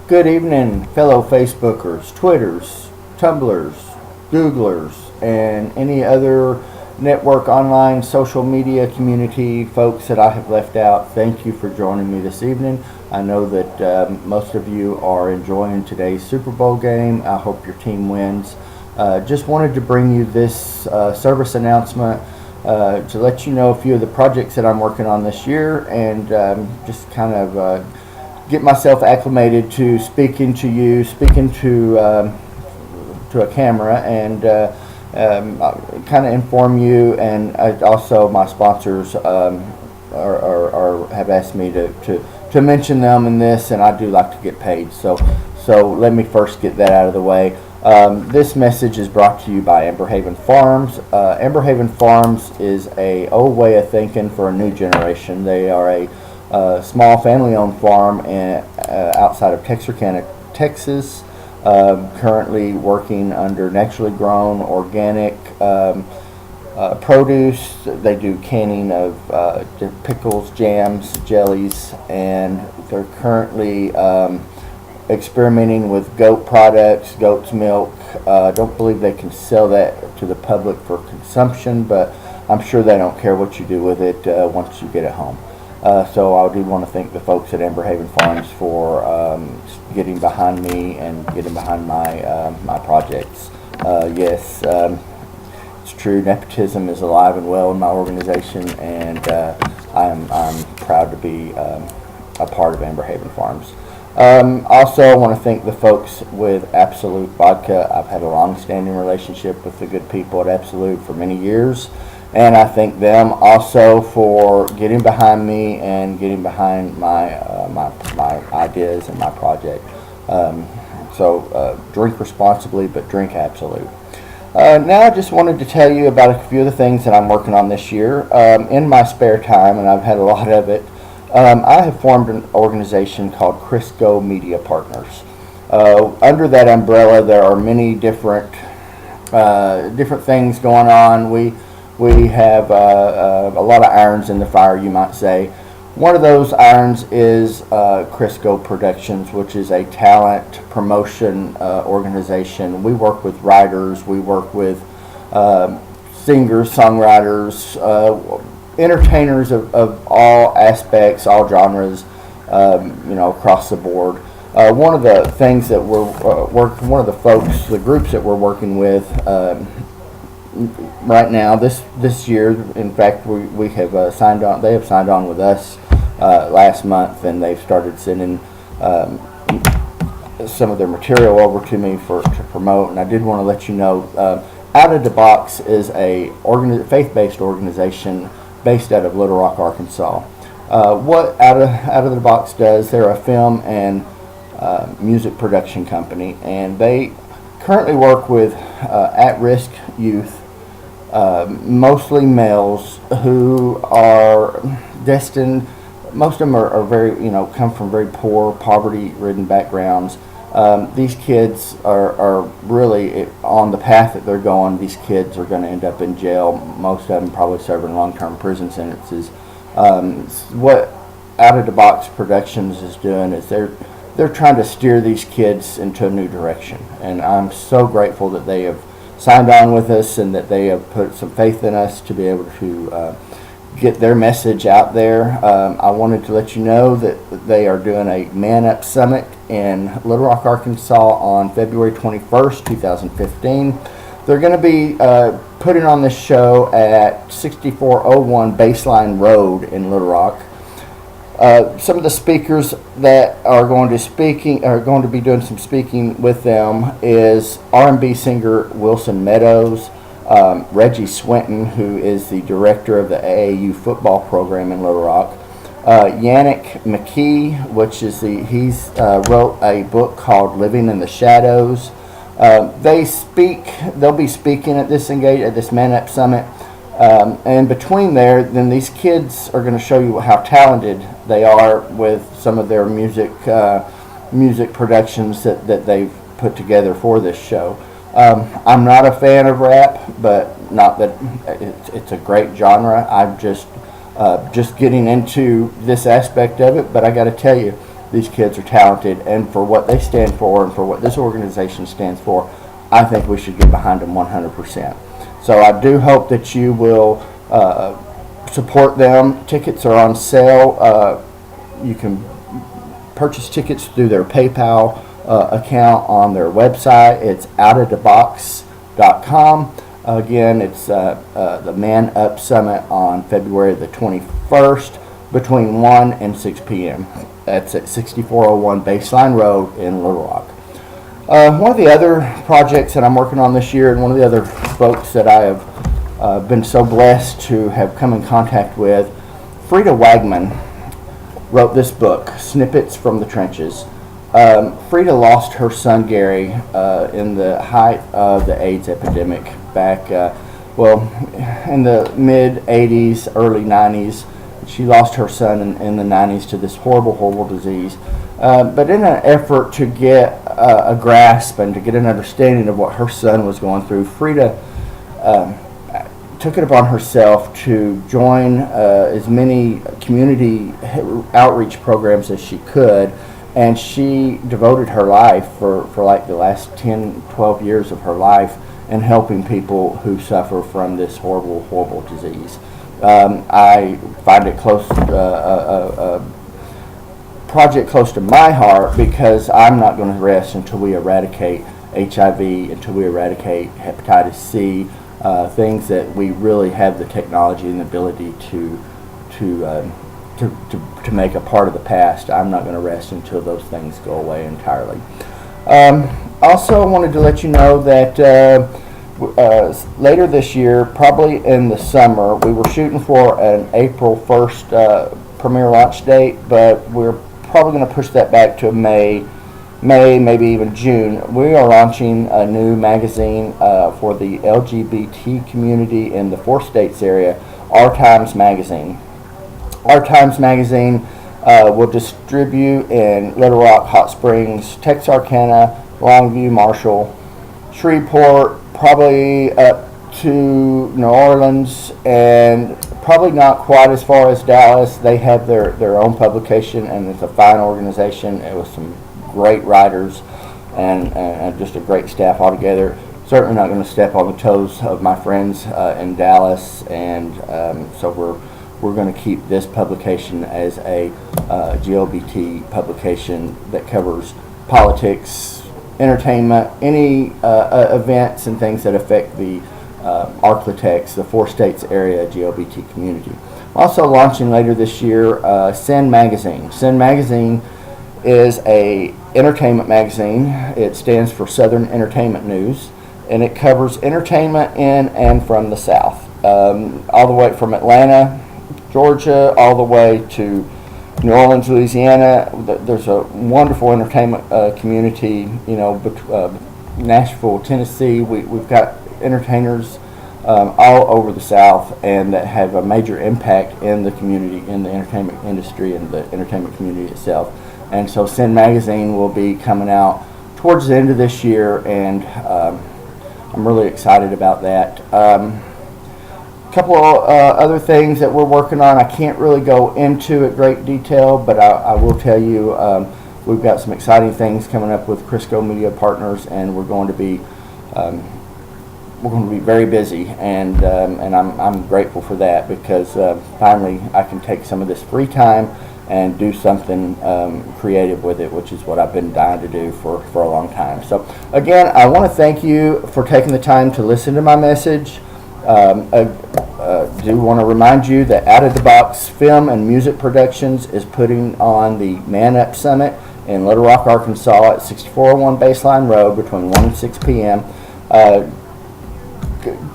Good evening, fellow Facebookers, Twitters, Tumblers, Googlers, and any other network online social media community folks that I have left out. Thank you for joining me this evening. I know that most of you are enjoying today's Super Bowl game. I hope your team wins. Just wanted to bring you this service announcement to let you know a few of the projects that I'm working on this year, and just kind of get myself acclimated to speaking to you, speaking to a camera, and kind of inform you. And also my sponsors have asked me to mention them in this, and I do like to get paid. So let me first get that out of the way. This message is brought to you by Amber Haven Farms. Amber Haven Farms is an old way of thinking for a new generation. They are a small family-owned farm outside of Texarkana, Texas, currently working under naturally grown organic produce. They do canning of pickles, jams, jellies, and they're currently experimenting with goat products, goat's milk. Don't believe they can sell that to the public for consumption, but I'm sure they don't care what you do with it once you get it home. So I do want to thank the folks at Amber Haven Farms for getting behind me and getting behind my projects. Yes, it's true. Nepotism is alive and well in my organization, and I'm proud to be a part of Amber Haven Farms. Also, I want to thank the folks with Absolute Vodka. I've had a long-standing relationship with the good people at Absolute for many years, and I thank them also for getting behind me and getting behind my ideas and my project. So drink responsibly, but drink Absolute. Now I just wanted to tell you about a few of the things that I'm working on this year. In my spare time, and I've had a lot of it, I have formed an organization called ChrisCo Media Partners. Under that umbrella, there are many different things going on. We have a lot of irons in the fire, you might say. One of those irons is ChrisCo Productions, which is a talent promotion organization. We work with writers, we work with singers, songwriters, entertainers of all aspects, all genres, across the board. One of the things that one of the folks, the groups that we're working with right now, this year, in fact, we have signed on. They have signed on with us last month, and they've started sending some of their material over to me to promote. And I did want to let you know, Out of the Box is a faith-based organization based out of Little Rock, Arkansas. What Out of the Box does, they're a film and music production company, and they currently work with at-risk youth, mostly males, who are destined. Most of them are very, come from very poor, poverty-ridden backgrounds. These kids are really on the path that they're going. These kids are going to end up in jail. Most of them probably serving long-term prison sentences. What Out of the Box Productions is doing is they're trying to steer these kids into a new direction. And I'm so grateful that they have signed on with us and that they have put some faith in us to be able to get their message out there. I wanted to let you know that they are doing a Man Up Summit in Little Rock, Arkansas on February 21st, 2015. They're going to be putting on this show at 6401 Baseline Road in Little Rock. Some of the speakers that are going to be doing some speaking with them is R&B singer Wilson Meadows, Reggie Swinton, who is the director of the AAU football program in Little Rock, Yannick McKee, which is he's wrote a book called Living in the Shadows. They'll be speaking at this Man Up Summit, and between there, then these kids are going to show you how talented they are with some of their music productions that they've put together for this show. I'm not a fan of rap, but not that it's a great genre. I'm just getting into this aspect of it. But I got to tell you, These kids are talented, and for what they stand for and for what this organization stands for, I think we should get behind them 100%. So I do hope that you will support them. Tickets are on sale. You can purchase tickets through their PayPal account on their website. It's outofthebox.com. Again, it's the Man Up Summit on February the 21st between 1 and 6 p.m. That's at 6401 Baseline Road in Little Rock. One of the other projects that I'm working on this year, and one of the other folks that I have been so blessed to have come in contact with, Frida Wagman wrote this book, Snippets from the Trenches. Frida lost her son Gary in the height of the AIDS epidemic back, in the mid 80s, early 90s. She lost her son in the 90s to this horrible disease. But in an effort to get a grasp and to get an understanding of what her son was going through, Frida took it upon herself to join as many community outreach programs as she could, and she devoted her life for like the last 10, 12 years of her life in helping people who suffer from this horrible disease. I find it a project close to my heart because I'm not going to rest until we eradicate HIV, until we eradicate hepatitis C, things that we really have the technology and the ability to make a part of the past. I'm not going to rest until those things go away entirely. Also wanted to let you know that later this year, probably in the summer, we were shooting for an April 1st premiere launch date, but we're probably going to push that back to May, maybe even June. We are launching a new magazine for the LGBT community in the 4 states area, Our Times Magazine. Our Times Magazine will distribute in Little Rock, Hot Springs, Texarkana, Longview, Marshall, Shreveport, probably up to New Orleans, and probably not quite as far as Dallas. They have their own publication, and it's a fine organization. It was some great writers and just a great staff altogether. Certainly not going to step on the toes of my friends in Dallas, and so we're going to keep this publication as a GLBT publication that covers politics, entertainment, any events and things that affect the Arklatex, the 4 states area GLBT community. Also launching later this year, Sin Magazine. Sin Magazine is a entertainment magazine. It stands for Southern Entertainment News, and it covers entertainment in and from the South, all the way from Atlanta, Georgia, all the way to New Orleans, Louisiana. There's a wonderful entertainment community, Nashville, Tennessee. We've got entertainers all over the South, and that have a major impact in the community, in the entertainment industry, and the entertainment community itself. And so Sin Magazine will be coming out towards the end of this year, and I'm really excited about that. Couple of other things that we're working on. I can't really go into it great detail, but I will tell you we've got some exciting things coming up with ChrisCo Media Partners, and we're going to be very busy, and I'm grateful for that, because finally I can take some of this free time and do something creative with it, which is what I've been dying to do for a long time. So again, I want to thank you for taking the time to listen to my message. Do want to remind you that Out of the Box Film and Music Productions is putting on the Man Up Summit in Little Rock, Arkansas at 6401 Baseline Road between 1 and 6 p.m.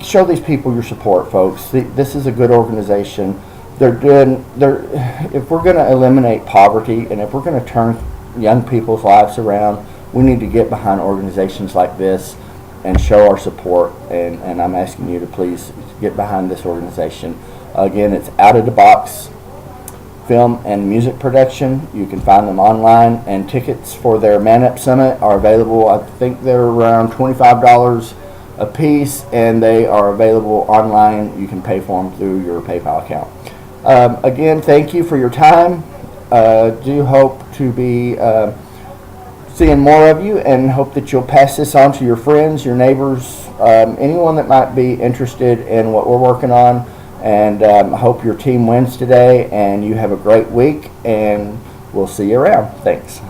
Show these people your support, folks. This is a good organization. If we're going to eliminate poverty, and if we're going to turn young people's lives around, we need to get behind organizations like this and show our support, and I'm asking you to please get behind this organization. Again, it's Out of the Box Film and Music Production. You can find them online, and tickets for their Man Up Summit are available. I think they're around $25 a piece, and they are available online. You can pay for them through your PayPal account. Again, thank you for your time. do hope to be seeing more of you, and hope that you'll pass this on to your friends, your neighbors, anyone that might be interested in what we're working on. And I hope your team wins today, and you have a great week, and we'll see you around. Thanks.